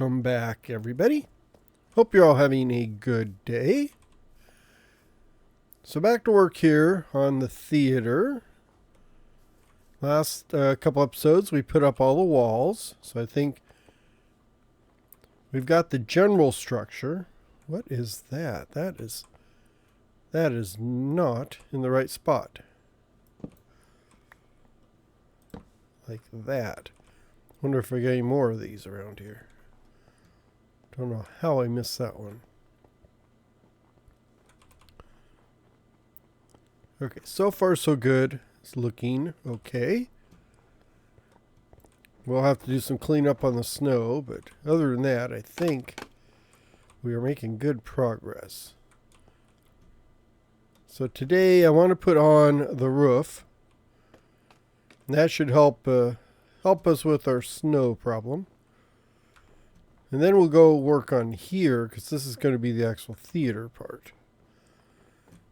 Welcome back, everybody. Hope you're all having a good day. So back to work here on the theater. Last couple episodes we put up all the walls. So I think we've got the general structure. What is that? That is not in the right spot. Like that. Wonder if I got any more of these around here. Don't know how I missed that one. Okay, so far so good. It's looking okay. We'll have to do some cleanup on the snow, but other than that, I think we are making good progress. So today I want to put on the roof. And that should help us with our snow problem. And then we'll go work on here, because this is going to be the actual theater part.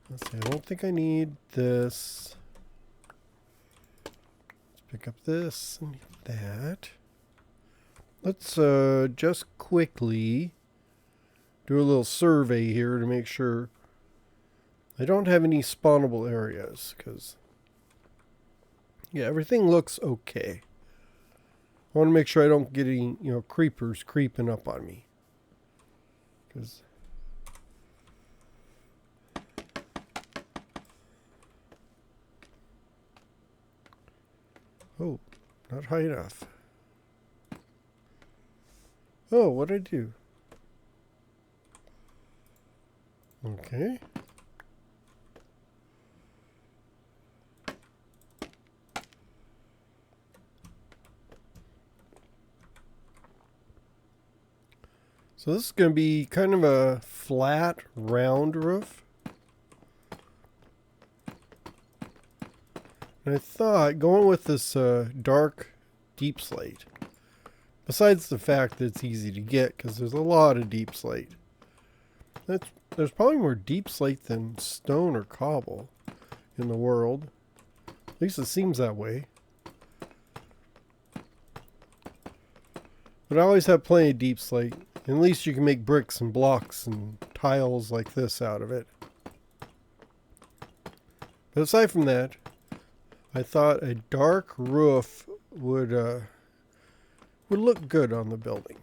Let's see, I don't think I need this. Let's pick up this and that. Let's just quickly do a little survey here to make sure I don't have any spawnable areas, because yeah, everything looks okay. I want to make sure I don't get any, creepers creeping up on me. Because oh, not high enough. Oh, what'd I do? Okay. So this is going to be kind of a flat, round roof. And I thought going with this dark, deep slate, besides the fact that it's easy to get because there's a lot of deep slate. There's probably more deep slate than stone or cobble in the world. At least it seems that way. But I always have plenty of deep slate. At least you can make bricks and blocks and tiles like this out of it. But aside from that, I thought a dark roof would look good on the building.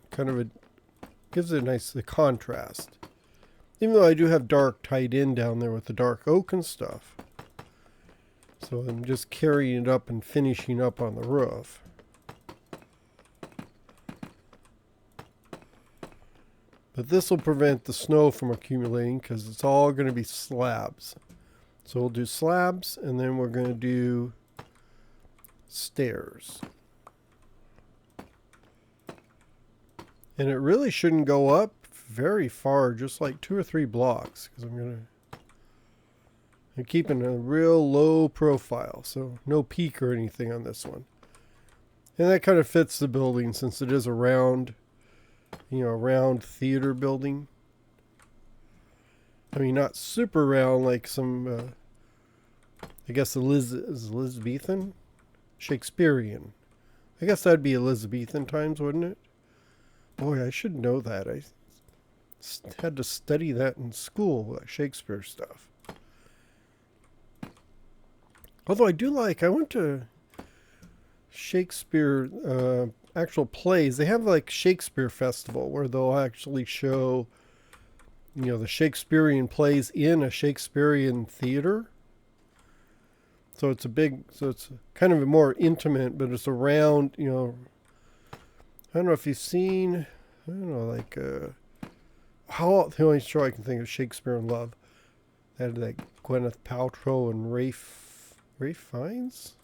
Gives it a nice contrast. Even though I do have dark tied in down there with the dark oak and stuff. So I'm just carrying it up and finishing up on the roof. But this will prevent the snow from accumulating because it's all going to be slabs. So we'll do slabs and then we're going to do stairs. And it really shouldn't go up very far, just like 2 or 3 blocks, because I'm keeping a real low profile, so no peak or anything on this one. And that kind of fits the building since it is a round, round theater building. I mean, not super round like some, I guess Elizabethan? Shakespearean. I guess that'd be Elizabethan times, wouldn't it? Boy, I should know that. I had to study that in school, Shakespeare stuff. Although I went to Shakespeare actual plays. They have like Shakespeare Festival where they'll actually show, the Shakespearean plays in a Shakespearean theater. So it's it's kind of a more intimate, but it's around, I don't know if you've seen, the only show I can think of, Shakespeare in Love. That had Gwyneth Paltrow and Ralph Fiennes?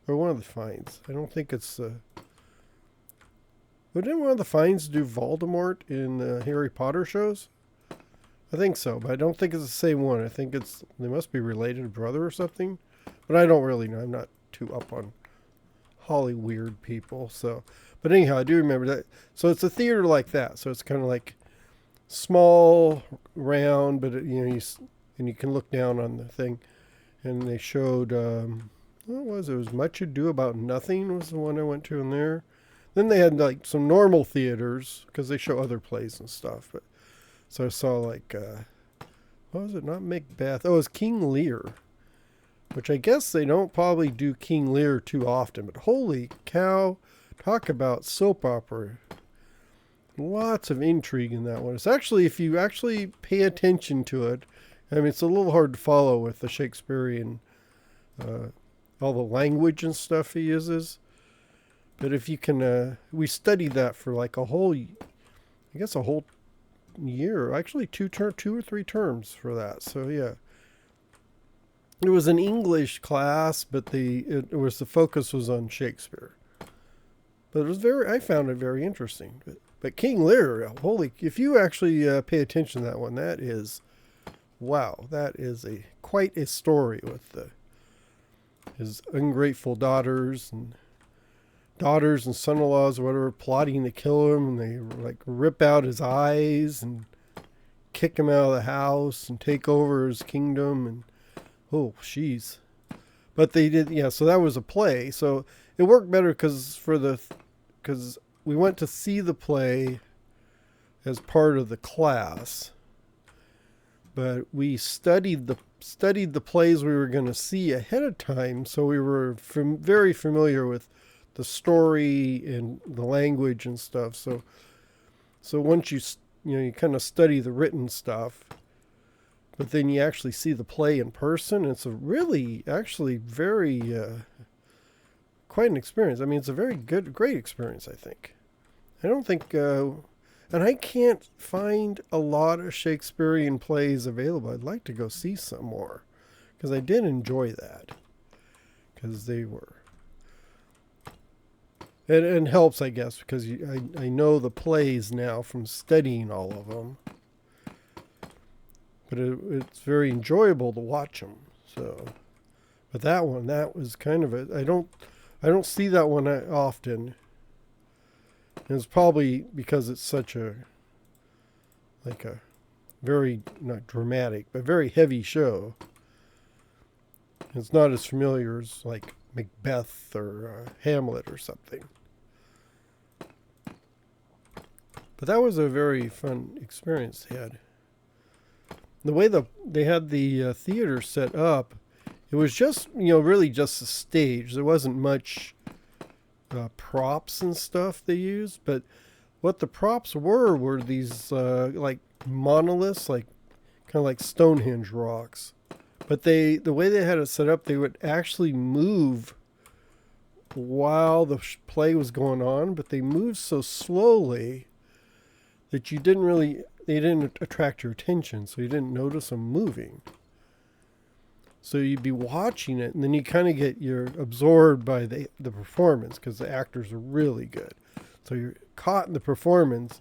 Or one of the Fiennes. I don't think it's but didn't one of the Fiennes do Voldemort in the Harry Potter shows? I think so, but I don't think it's the same one. I think they must be related, brother or something. But I don't really know. I'm not too up on Holly weird people. So, but anyhow, I do remember that. So it's a theater like that. So it's kind of like small, round, but you can look down on the thing. And they showed what was it? It was Much Ado About Nothing was the one I went to in there. Then they had like some normal theaters because they show other plays and stuff. But so I saw like what was it? Not Macbeth. Oh, it was King Lear, which I guess they don't probably do King Lear too often. But holy cow, talk about soap opera! Lots of intrigue in that one. It's actually, if you actually pay attention to it, I mean, it's a little hard to follow with the Shakespearean, all the language and stuff he uses. But if you can, we studied that for like a whole, I guess a whole year. Actually, two or three terms for that. So yeah, it was an English class, but the focus was on Shakespeare. But it was I found it very interesting. But King Lear, holy, if you actually pay attention to that one, that is, wow, that is quite a story with his ungrateful daughters and son-in-laws or whatever plotting to kill him, and they like rip out his eyes and kick him out of the house and take over his kingdom, and oh jeez. But they did, yeah, so that was a play, so it worked better because we went to see the play as part of the class, but we studied the plays we were going to see ahead of time, so we were very familiar with the story and the language and stuff. So once you kind of study the written stuff, but then you actually see the play in person. It's a really, actually very, quite an experience. I mean, it's a very great experience, I think. I don't think, and I can't find a lot of Shakespearean plays available. I'd like to go see some more, because I did enjoy that, because they were. And helps, I guess, because I know the plays now from studying all of them. But it's very enjoyable to watch them. So, but that was kind of I don't see that one often. And it's probably because it's such a very, not dramatic, but very heavy show. It's not as familiar as like Macbeth or Hamlet or something. But that was a very fun experience they had. The way they had the theater set up, it was just, really just a stage. There wasn't much props and stuff they used, but what the props were these like monoliths, like kind of like Stonehenge rocks. But the way they had it set up, they would actually move while the play was going on, but they moved so slowly that they didn't attract your attention, so you didn't notice them moving. So you'd be watching it, and then you kind of you're absorbed by the performance, because the actors are really good. So you're caught in the performance,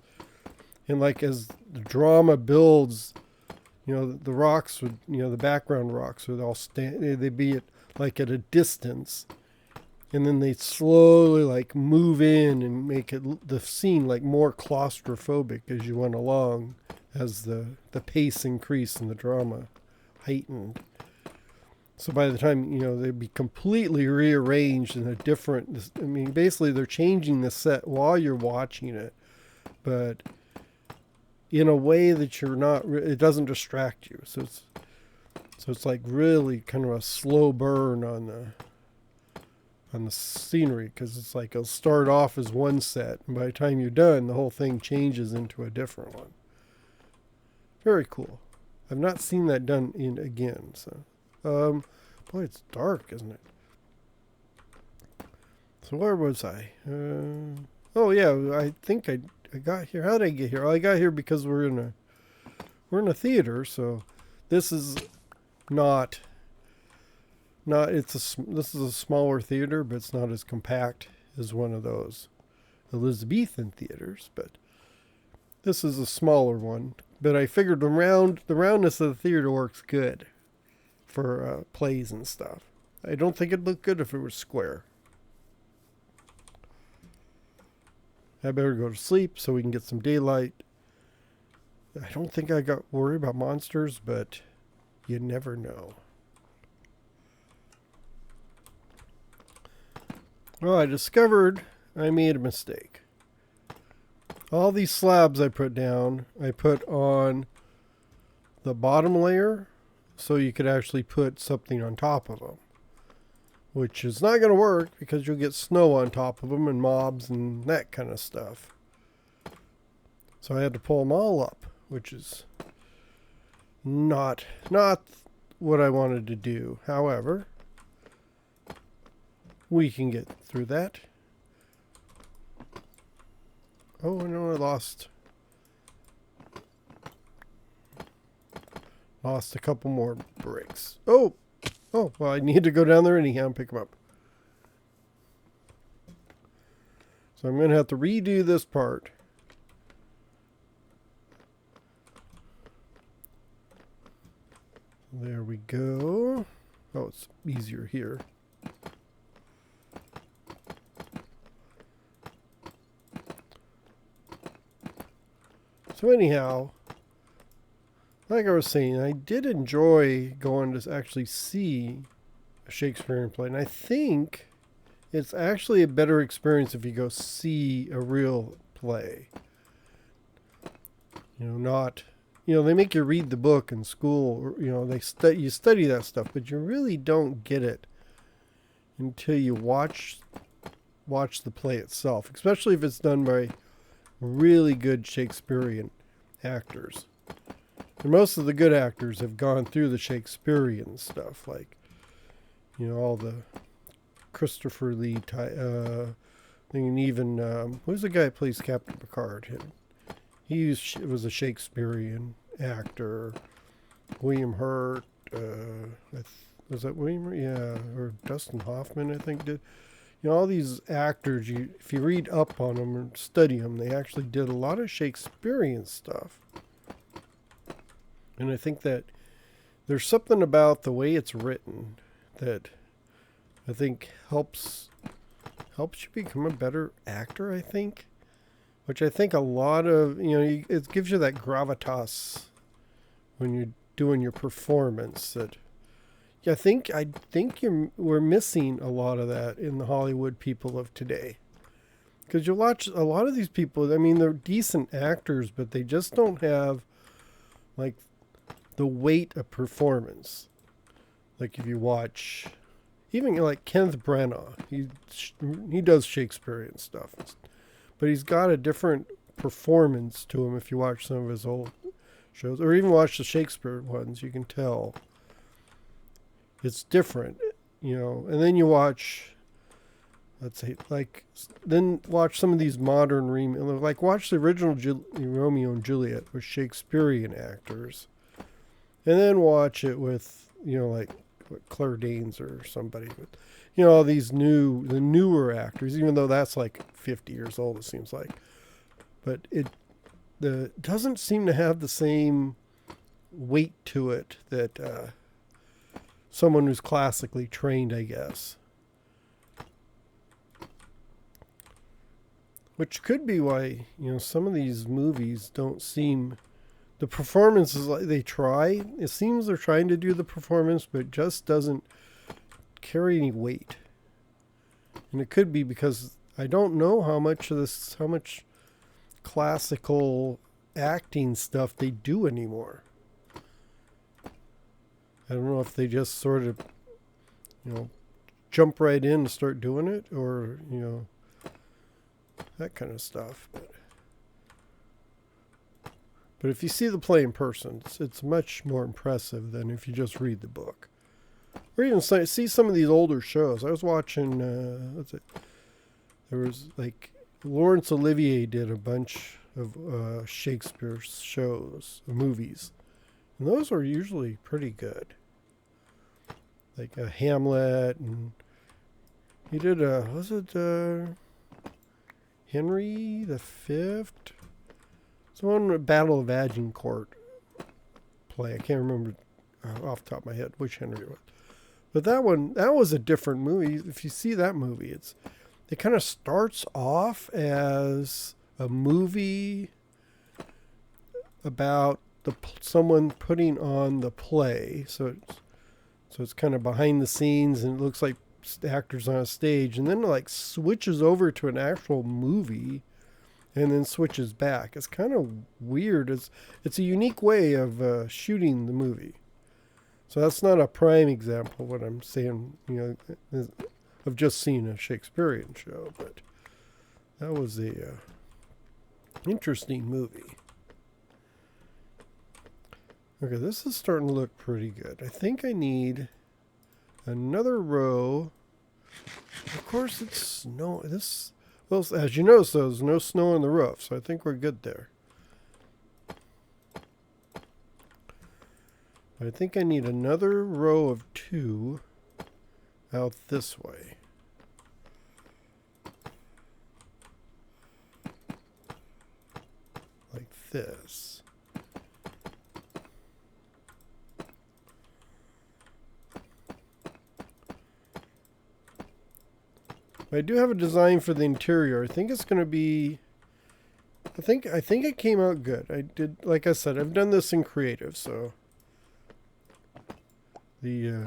and like as the drama builds, the rocks would, the background rocks would all they'd be at a distance, and then they'd slowly like move in and make the scene like more claustrophobic as you went along, as the pace increased and the drama heightened. So by the time, they'd be completely rearranged in a different, I mean, basically they're changing the set while you're watching it, but in a way that it doesn't distract you. So it's like really kind of a slow burn on the scenery, because it's like it'll start off as one set, and by the time you're done, the whole thing changes into a different one. Very cool. I've not seen that done again, so. Boy, it's dark, isn't it? So where was I? Oh yeah, I think I got here. How did I get here? Oh, I got here because we're in a theater. So this is not. This is a smaller theater, but it's not as compact as one of those Elizabethan theaters. But this is a smaller one. But I figured the roundness of the theater works good for plays and stuff. I don't think it'd look good if it was square. I better go to sleep so we can get some daylight. I don't think I got worried about monsters, but you never know. Well, I discovered I made a mistake. All these slabs I put down, I put on the bottom layer so you could actually put something on top of them. Which is not going to work because you'll get snow on top of them and mobs and that kind of stuff. So I had to pull them all up, which is not what I wanted to do. However, we can get through that. Oh, no, I lost a couple more bricks. Oh, well, I need to go down there anyhow and pick them up. So I'm going to have to redo this part. There we go. Oh, it's easier here. So anyhow, like I was saying, I did enjoy going to actually see a Shakespearean play. And I think it's actually a better experience if you go see a real play. You know, not, you know, they make you read the book in school. Or, you know, you study that stuff, but you really don't get it until you watch the play itself, especially if it's done by really good Shakespearean actors. And most of the good actors have gone through the Shakespearean stuff, like, you know, all the Christopher Lee thing, and even who's the guy that plays Captain Picard? He was a Shakespearean actor. William Hurt, was that William? Yeah, or Dustin Hoffman, I think did. You know, all these actors, if you read up on them or study them, they actually did a lot of Shakespearean stuff. And I think that there's something about the way it's written that I think helps you become a better actor, I think. Which I think a lot of, you know, it gives you that gravitas when you're doing your performance that... Yeah, I think we're missing a lot of that in the Hollywood people of today. Because you watch a lot of these people, I mean, they're decent actors, but they just don't have, like, the weight of performance. Like, if you watch, even like Kenneth Branagh, he does Shakespearean stuff. But he's got a different performance to him if you watch some of his old shows. Or even watch the Shakespeare ones, you can tell. It's different, you know. And then you watch, let's say, like, then watch some of these modern like watch the original Romeo and Juliet with Shakespearean actors, and then watch it with, you know, like Claire Danes or somebody with, you know, all these the newer actors. Even though that's like 50 years old, it seems like, but it doesn't seem to have the same weight to it that. Someone who's classically trained, I guess. Which could be why, you know, some of these movies don't seem... The performances, like they try. It seems they're trying to do the performance, but it just doesn't carry any weight. And it could be because I don't know how much classical acting stuff they do anymore. I don't know if they just sort of, you know, jump right in and start doing it, or, you know, that kind of stuff. But if you see the play in person, it's much more impressive than if you just read the book. Or even see some of these older shows. I was watching, there was, like, Laurence Olivier did a bunch of Shakespeare shows, movies. And those are usually pretty good. Like a Hamlet, and he did Henry the Fifth? It's one Battle of Agincourt play. I can't remember off the top of my head which Henry it was. But that was a different movie. If you see that movie, it kind of starts off as a movie about someone putting on the play, so it's kind of behind the scenes, and it looks like actors on a stage, and then it like switches over to an actual movie and then switches back. It's kind of weird. It's a unique way of shooting the movie. So that's not a prime example of what I'm saying, you know, of just seeing a Shakespearean show, but that was a interesting movie. Okay, this is starting to look pretty good. I think I need another row. Of course, it's snow. Well, as you notice, there's no snow on the roof, so I think we're good there. I think I need another row of 2 out this way. Like this. I do have a design for the interior. I think it's going to be... I think it came out good. I did, like I said, I've done this in creative, so... The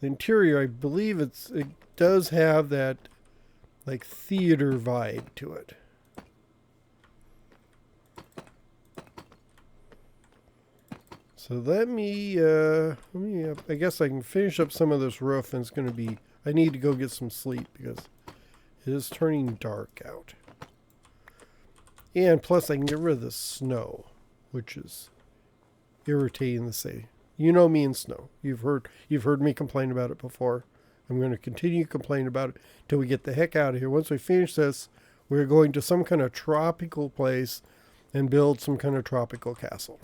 interior, I believe it does have that, like, theater vibe to it. So let me I guess I can finish up some of this roof, and it's going to be... I need to go get some sleep because it is turning dark out. And plus I can get rid of the snow, which is irritating to say. You know me and snow. You've heard me complain about it before. I'm going to continue to complain about it until we get the heck out of here. Once we finish this, we're going to some kind of tropical place and build some kind of tropical castle.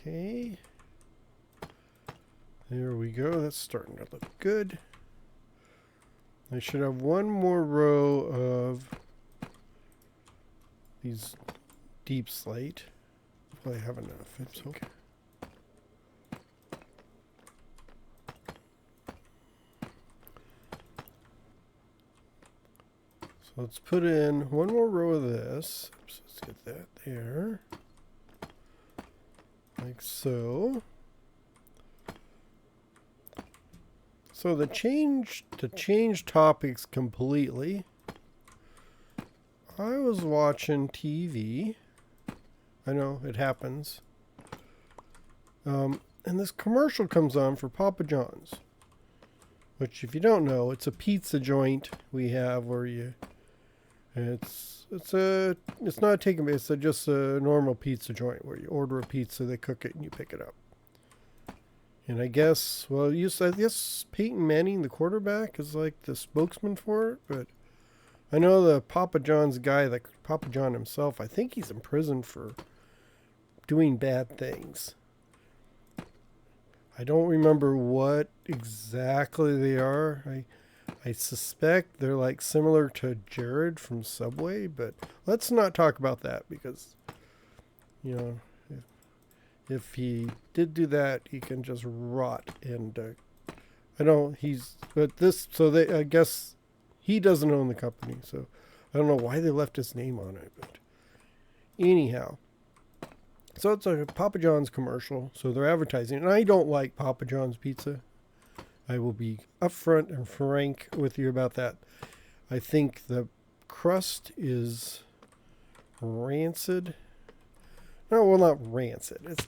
Okay. There we go. That's starting to look good. I should have one more row of these deep slate. Well, I have enough. It's okay. So let's put in one more row of this. Oops, let's get that there. Like so. So to change topics completely, I was watching TV. I know it happens. And this commercial comes on for Papa John's, which, if you don't know, it's a pizza joint we have where it's not a takeaway. It's just a normal pizza joint where you order a pizza, they cook it, and you pick it up. And I guess, well, I guess Peyton Manning, the quarterback, is like the spokesman for it. But I know the Papa John's guy, like Papa John himself, I think he's in prison for doing bad things. I don't remember what exactly they are. I suspect they're like similar to Jared from Subway, but let's not talk about that because, you know, if he did do that, he can just rot. And I guess he doesn't own the company, so I don't know why they left his name on it, but anyhow. So it's a Papa John's commercial, so they're advertising, and I don't like Papa John's pizza. I will be upfront and frank with you about that. I think the crust is rancid. No, well, not rancid.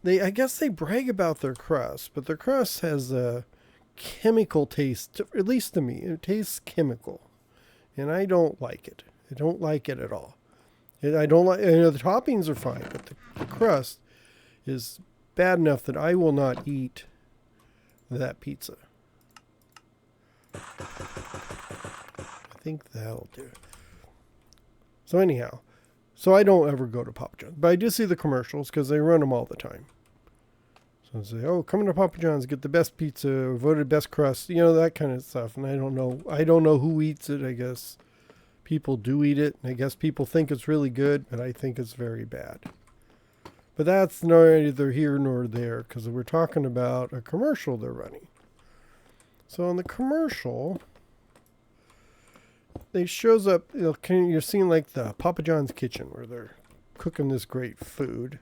I guess they brag about their crust, but their crust has a chemical taste, at least to me. It tastes chemical, and I don't like it. I don't like it at all. I don't like. The toppings are fine, but the crust is bad enough that I will not eat that pizza. I think that'll do. So anyhow, so I don't ever go to Papa John's, but I do see the commercials because they run them all the time. So I say, oh, come to Papa John's, get the best pizza, voted best crust, that kind of stuff. And I don't know who eats it. I guess people do eat it. And I guess people think it's really good, but I think it's very bad. But that's neither here nor there because we're talking about a commercial they're running. So in the commercial, they shows up, you're seeing like the Papa John's kitchen where they're cooking this great food.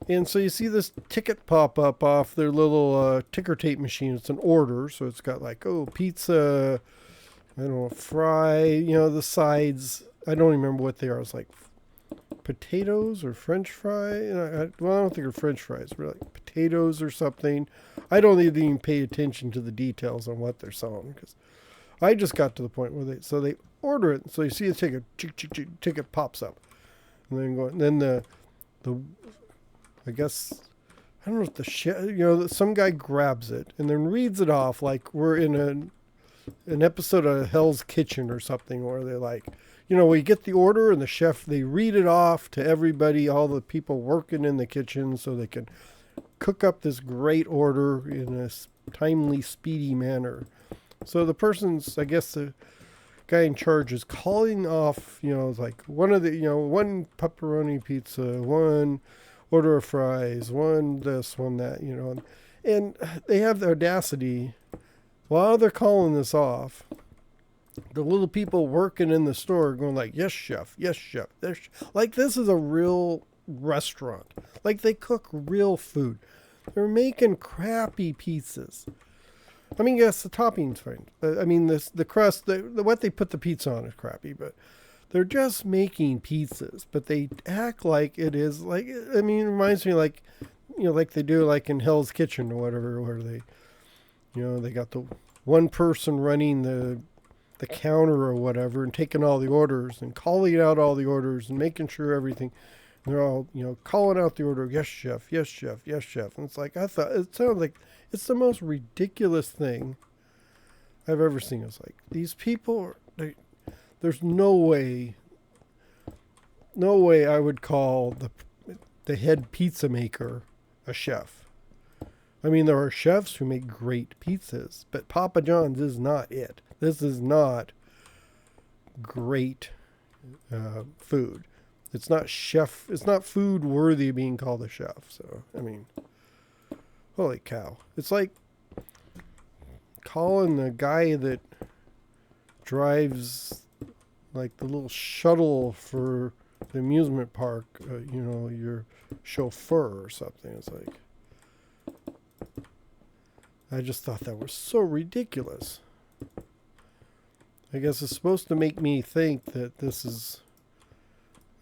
And so you see this ticket pop up off their little ticker tape machine. It's an order, so it's got like, oh, pizza, I don't know, fry, you know, the sides. I don't remember what they are. It's like potatoes or French fry. Well, I don't think they're French fries. They're like potatoes or something. I don't even pay attention to the details on what they're selling because I just got to the point where they order it. So you see the ticket, ticket pops up, and then the I guess, I don't know if some guy grabs it and then reads it off like we're in an episode of Hell's Kitchen or something, where they're like, you know, we get the order and the chef, they read it off to everybody, all the people working in the kitchen, so they can cook up this great order in a timely, speedy manner. So the person's, I guess the guy in charge is calling off, you know, like one pepperoni pizza, one order of fries, one this, one that, you know, and they have the audacity, while they're calling this off, the little people working in the store going like, yes, chef, yes, chef. Like this is a real restaurant. Like they cook real food. They're making crappy pizzas. I mean, yes, the topping's fine. I mean, the crust, what they put the pizza on is crappy, but they're just making pizzas, but they act like it is like, I mean, it reminds me like, you know, like they do like in Hell's Kitchen or whatever, where they, you know, they got the one person running the counter or whatever and taking all the orders and calling out all the orders and making sure everything, they're all, you know, calling out the order. Yes, chef. Yes, chef. Yes, chef. And it's like, I thought it sounded like it's the most ridiculous thing I've ever seen. It's like these people there's no way I would call the head pizza maker a chef. I mean, there are chefs who make great pizzas, but Papa John's is not it. This is not great food. It's not food worthy of being called a chef. So, I mean, holy cow. It's like calling the guy that drives like the little shuttle for the amusement park, you know, your chauffeur or something. It's like, I just thought that was so ridiculous. I guess it's supposed to make me think that this is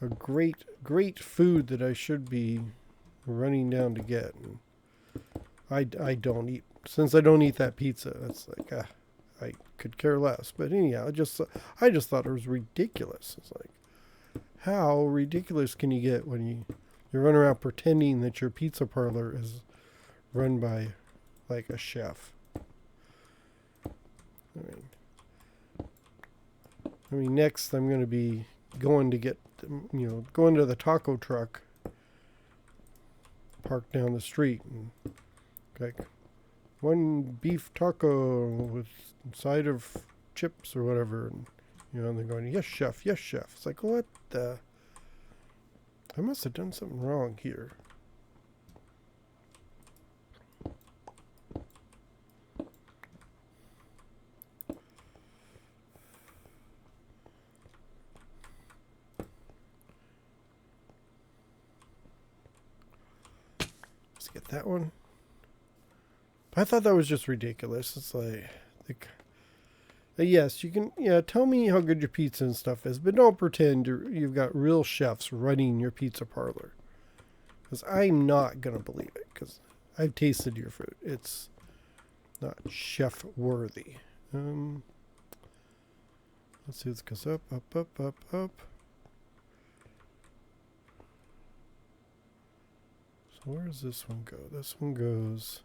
a great food that I should be running down to get. And I don't eat, since I don't eat that pizza, it's like, I could care less. But anyhow, I just thought it was ridiculous. It's like, how ridiculous can you get when you run around pretending that your pizza parlor is run by like a chef? I mean, next I'm going to be going to going to the taco truck parked down the street and like one beef taco with side of chips or whatever, and you know, and they're going, yes, chef, yes, chef. It's like, what the? I must have done something wrong here. Let's get that one. I thought that was just ridiculous. It's like yes, you can, tell me how good your pizza and stuff is, but don't pretend you've got real chefs running your pizza parlor. Because I'm not going to believe it, because I've tasted your food. It's not chef worthy. Let's see, this goes up, up, up, up, up. So where does this one go? This one goes...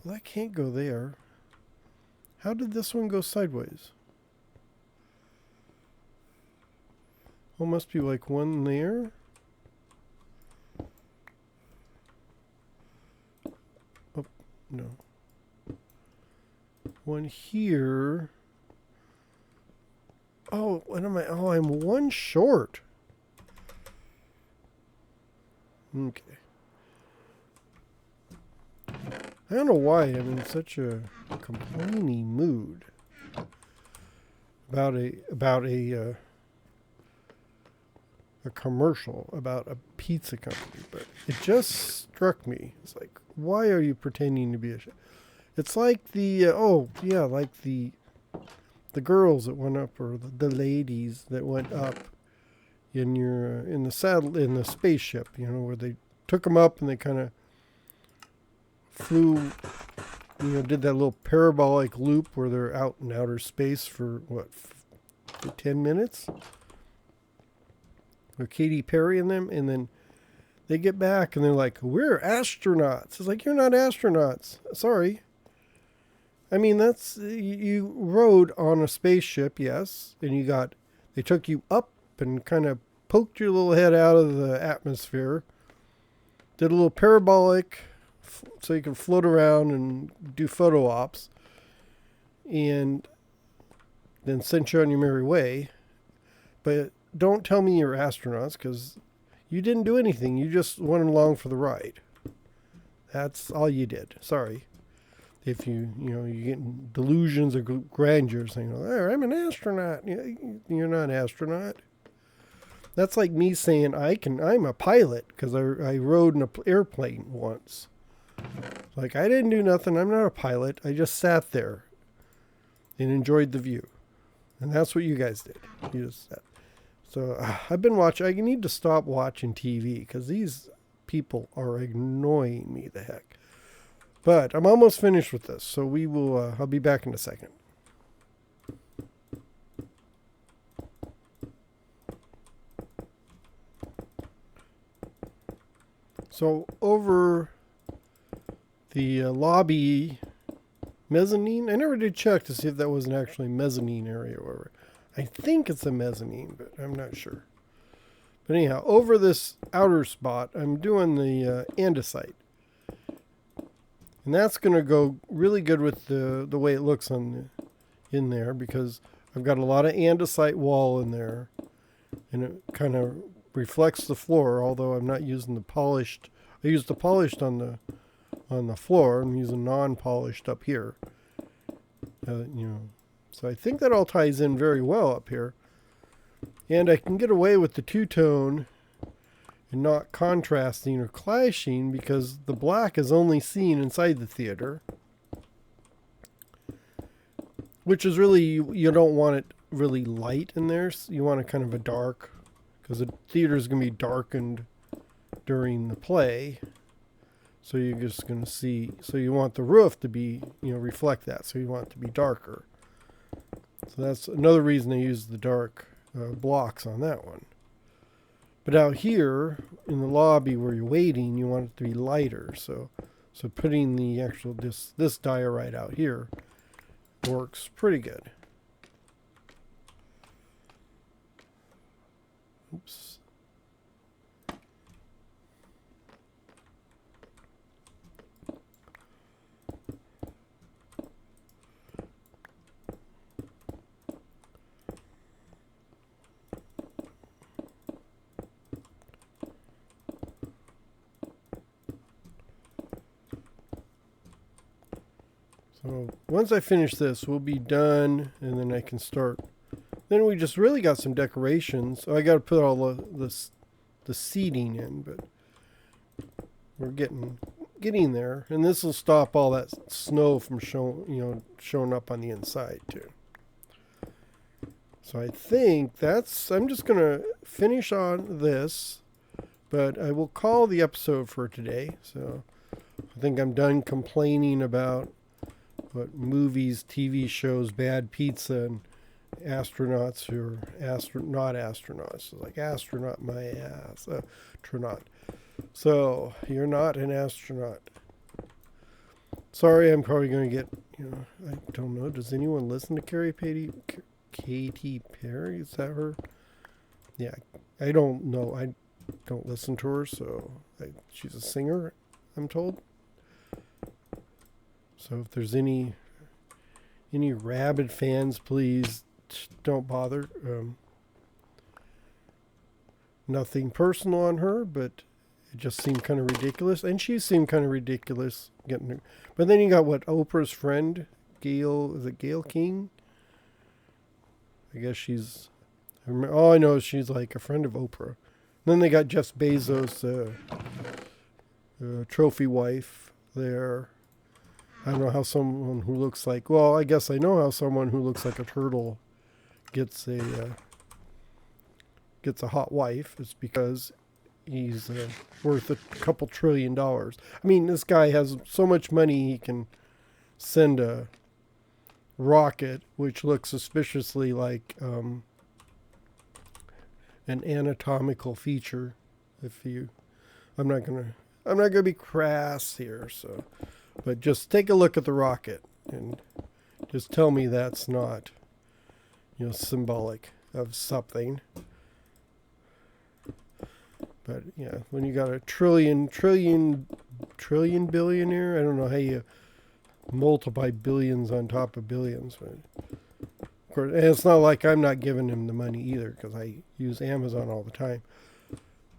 Well, that can't go there. How did this one go sideways? Oh, must be like one there. Oh, no. One here. Oh, what am I? Oh, I'm one short. Okay. I don't know why I'm in such a complaining mood about a a commercial about a pizza company, but it just struck me. It's like, why are you pretending to be a chef? It's like the like the girls that went up, or the ladies that went up in the spaceship, where they took them up and they kind of flew, did that little parabolic loop where they're out in outer space for 10 minutes with Katy Perry and them, and then they get back and they're like, we're astronauts. It's like, you're not astronauts. Sorry. I mean, you rode on a spaceship, yes, and they took you up and kind of poked your little head out of the atmosphere, did a little parabolic so you can float around and do photo ops, and then sent you on your merry way. But don't tell me you're astronauts, because you didn't do anything. You just went along for the ride. That's all you did. Sorry. If you get delusions of grandeur saying, oh, I'm an astronaut. You're not an astronaut. That's like me saying I'm a pilot because I rode in an airplane once. Like, I didn't do nothing. I'm not a pilot. I just sat there and enjoyed the view. And that's what you guys did. You just sat. So I've been watching. I need to stop watching TV because these people are annoying me the heck. But I'm almost finished with this, so we will. I'll be back in a second. So over the lobby mezzanine, I never did check to see if that was an actually mezzanine area or whatever. I think it's a mezzanine, but I'm not sure. But anyhow, over this outer spot, I'm doing the andesite. And that's going to go really good with the way it looks in there, because I've got a lot of andesite wall in there, and it kind of reflects the floor. Although I'm not using the polished, I used the polished on the floor. I'm using non-polished up here. So I think that all ties in very well up here, and I can get away with the two-tone and not contrasting or clashing, because the black is only seen inside the theater, which is really, you don't want it really light in there. So you want it kind of a dark, because the theater is going to be darkened during the play. So you're just going to see, so you want the roof to be, reflect that. So you want it to be darker. So that's another reason I use the dark blocks on that one. But out here in the lobby where you're waiting, you want it to be lighter. So putting the actual this diorite out here works pretty good. Oops. So once I finish this, we'll be done, and then I can start. Then we just really got some decorations. I got to put all the seating in, but we're getting there, and this will stop all that snow from showing up on the inside too. So I think I'm just gonna finish on this, but I will call the episode for today. So I think I'm done complaining about what movies, TV shows, bad pizza, and astronauts who are not astronauts. So like, astronaut my ass. Astronaut. So you're not an astronaut. Sorry, I'm probably going to get, I don't know. Does anyone listen to Katy Perry? Is that her? Yeah, I don't know. I don't listen to her, so she's a singer, I'm told. So if there's any rabid fans, please don't bother. Nothing personal on her, but it just seemed kind of ridiculous, and she seemed kind of ridiculous getting her. But then you got Oprah's friend, Gail. Is it Gail King? I guess she's. All I know is she's like a friend of Oprah. Then they got Jeff Bezos, trophy wife there. I don't know how someone who looks like, well, I guess I know how someone who looks like a turtle gets a hot wife. It's because he's worth a couple $1 trillion. I mean, this guy has so much money he can send a rocket which looks suspiciously like an anatomical feature. I'm not gonna be crass here, so, but just take a look at the rocket and just tell me that's not, symbolic of something. But yeah, when you got a trillion billionaire, I don't know how you multiply billions on top of billions. But of course, and it's not like I'm not giving him the money either, because I use Amazon all the time.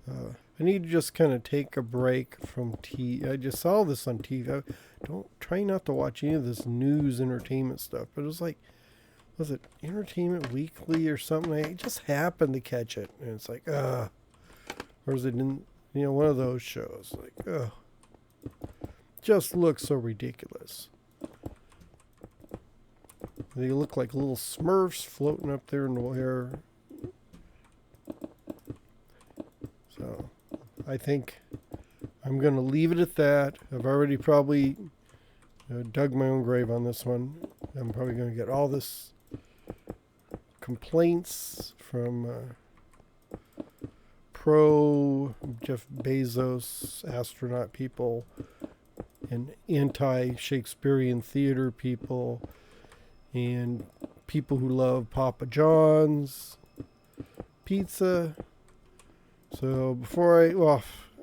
I need to just kind of take a break from TV. I just saw this on TV. Try not to watch any of this news entertainment stuff. But it was like, was it Entertainment Weekly or something? I just happened to catch it, and it's like, or is it in, one of those shows? Like, just looks so ridiculous. They look like little Smurfs floating up there in the air. So, I think I'm going to leave it at that. I've already probably dug my own grave on this one. I'm probably going to get all this complaints from pro Jeff Bezos astronaut people and anti-Shakespearean theater people and people who love Papa John's pizza. So before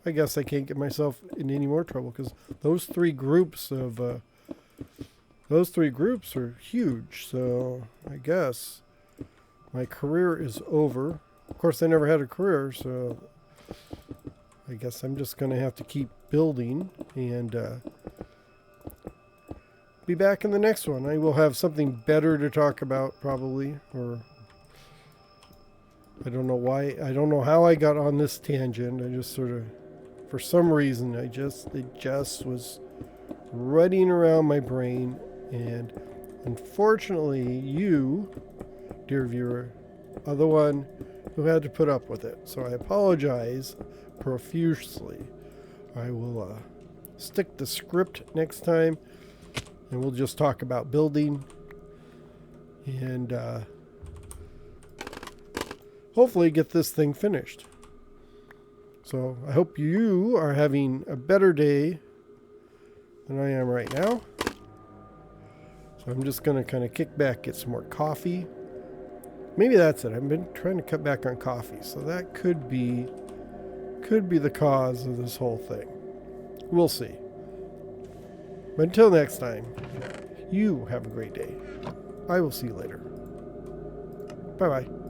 I guess I can't get myself in any more trouble, because those three groups are huge. So I guess my career is over. Of course, I never had a career, so I guess I'm just going to have to keep building and be back in the next one. I will have something better to talk about probably, or I don't know why. I don't know how I got on this tangent. I just sort of, for some reason, it just was running around my brain, and unfortunately, you, dear viewer, are the one who had to put up with it. So I apologize profusely. I will stick to script next time, and we'll just talk about building and hopefully get this thing finished. So I hope you are having a better day than I am right now. So I'm just going to kind of kick back, get some more coffee. Maybe that's it. I've been trying to cut back on coffee, so that could be the cause of this whole thing. We'll see. But until next time, you have a great day. I will see you later. Bye-bye.